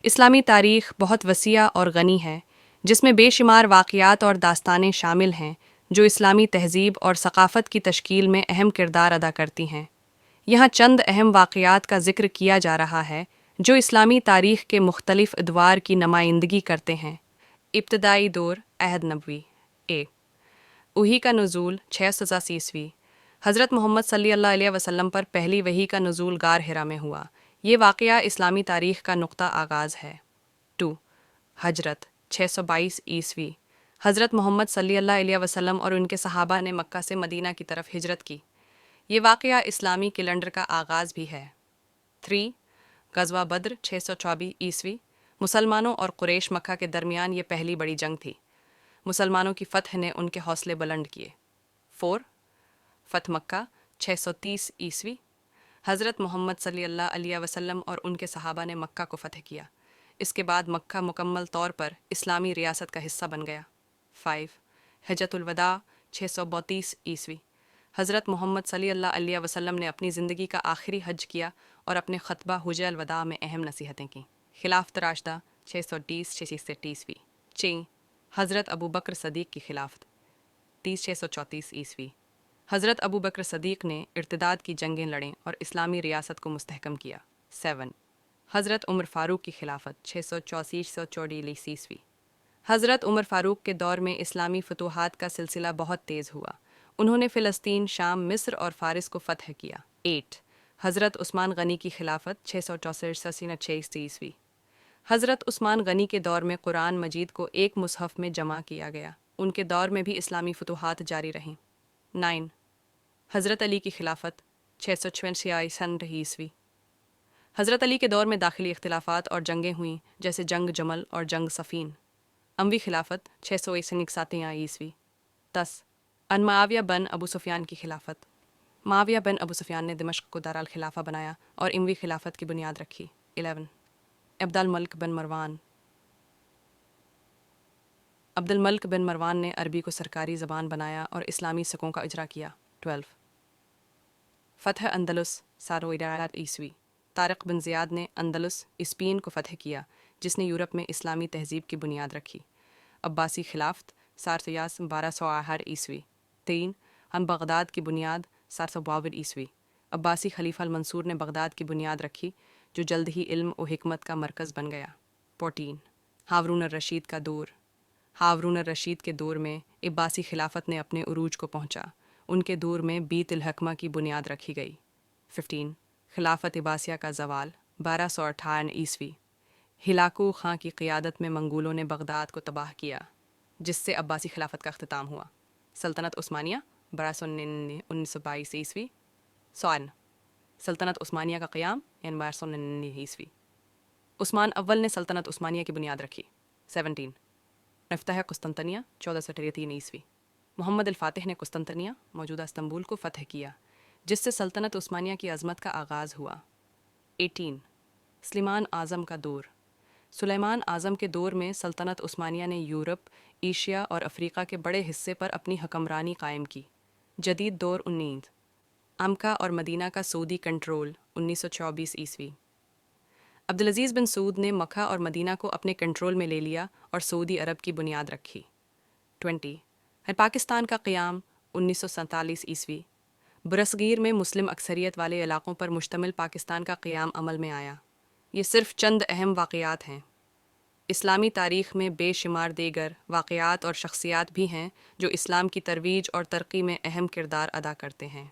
اسلامی تاریخ بہت وسیع اور غنی ہے، جس میں بے شمار واقعات اور داستانیں شامل ہیں جو اسلامی تہذیب اور ثقافت کی تشکیل میں اہم کردار ادا کرتی ہیں۔ یہاں چند اہم واقعات کا ذکر کیا جا رہا ہے جو اسلامی تاریخ کے مختلف ادوار کی نمائندگی کرتے ہیں۔ ابتدائی دور عہد نبوی وحی کا نزول 687 حضرت محمد صلی اللہ علیہ وسلم پر پہلی وحی کا نزول غار حرا میں ہوا۔ یہ واقعہ اسلامی تاریخ کا نقطہ آغاز ہے۔ 2 ہجرت 622 حضرت محمد صلی اللہ علیہ وسلم اور ان کے صحابہ نے مکہ سے مدینہ کی طرف ہجرت کی۔ یہ واقعہ اسلامی کیلنڈر کا آغاز بھی ہے۔ 3 غزوہ بدر 624 مسلمانوں اور قریش مکہ کے درمیان یہ پہلی بڑی جنگ تھی۔ مسلمانوں کی فتح نے ان کے حوصلے بلند کیے۔ 4 فتح مکہ 630 حضرت محمد صلی اللہ علیہ وسلم اور ان کے صحابہ نے مکہ کو فتح کیا۔ اس کے بعد مکہ مکمل طور پر اسلامی ریاست کا حصہ بن گیا۔ 5 حجۃ الوداع 632 حضرت محمد صلی اللہ علیہ وسلم نے اپنی زندگی کا آخری حج کیا اور اپنے خطبہ حجۃ الوداع میں اہم نصیحتیں کیں۔ خلافت راشدہ 630 6 حضرت ابو بکر صدیق کی خلافت 634 حضرت ابو بکر صدیق نے ارتداد کی جنگیں لڑیں اور اسلامی ریاست کو مستحکم کیا۔ 7 حضرت عمر فاروق کی خلافت 634 حضرت عمر فاروق کے دور میں اسلامی فتوحات کا سلسلہ بہت تیز ہوا۔ انہوں نے فلسطین، شام، مصر اور فارس کو فتح کیا۔ 8 حضرت عثمان غنی کی خلافت 664 حضرت عثمان غنی کے دور میں قرآن مجید کو ایک مصحف میں جمع کیا گیا۔ ان کے دور میں بھی اسلامی فتوحات جاری رہیں۔ 9 حضرت علی کی خلافت 686 حضرت علی کے دور میں داخلی اختلافات اور جنگیں ہوئیں، جیسے جنگ جمل اور جنگ صفین۔ اموی خلافت 661 10 ان معاویہ بن ابو سفیان کی خلافت۔ معاویہ بن ابو سفیان نے دمشق کو دارالخلافہ بنایا اور اموی خلافت کی بنیاد رکھی۔ 11 عبد الملک بن مروان نے عربی کو سرکاری زبان بنایا اور اسلامی سکوں کا اجرا کیا۔ 12 فتح اندلس 700 طارق بن زیاد نے اندلس اسپین کو فتح کیا، جس نے یورپ میں اسلامی تہذیب کی بنیاد رکھی۔ عباسی خلافت 1200 3 ہم بغداد کی بنیاد 752 عباسی خلیفہ المنصور نے بغداد کی بنیاد رکھی، جو جلد ہی علم و حکمت کا مرکز بن گیا۔ 14 ہارون الرشید کا دور۔ ہارون الرشید کے دور میں عباسی خلافت نے اپنے عروج کو پہنچا۔ ان کے دور میں بیت الحکمہ کی بنیاد رکھی گئی۔ 15 خلافت عباسیہ کا زوال 1258 ہلاکو خاں کی قیادت میں منگولوں نے بغداد کو تباہ کیا، جس سے عباسی خلافت کا اختتام ہوا۔ سلطنت عثمانیہ 1222 سوان سلطنت عثمانیہ کا قیام 1299 عثمان اول نے سلطنت عثمانیہ کی بنیاد رکھی۔ 17 افتتاح قسطنطنیہ 1433 محمد الفاتح نے قسطنطنیہ موجودہ استنبول کو فتح کیا، جس سے سلطنت عثمانیہ کی عظمت کا آغاز ہوا۔ 18 سلیمان اعظم کا دور۔ سلیمان اعظم کے دور میں سلطنت عثمانیہ نے یورپ، ایشیا اور افریقہ کے بڑے حصے پر اپنی حکمرانی قائم کی۔ جدید دور 19 امکہ اور مدینہ کا سعودی کنٹرول 1924 عبدالعزیز بن سعود نے مکہ اور مدینہ کو اپنے کنٹرول میں لے لیا اور سعودی عرب کی بنیاد رکھی۔ 20 پاکستان کا قیام 1947 برصغیر میں مسلم اکثریت والے علاقوں پر مشتمل پاکستان کا قیام عمل میں آیا۔ یہ صرف چند اہم واقعات ہیں۔ اسلامی تاریخ میں بے شمار دیگر واقعات اور شخصیات بھی ہیں جو اسلام کی ترویج اور ترقی میں اہم کردار ادا کرتے ہیں۔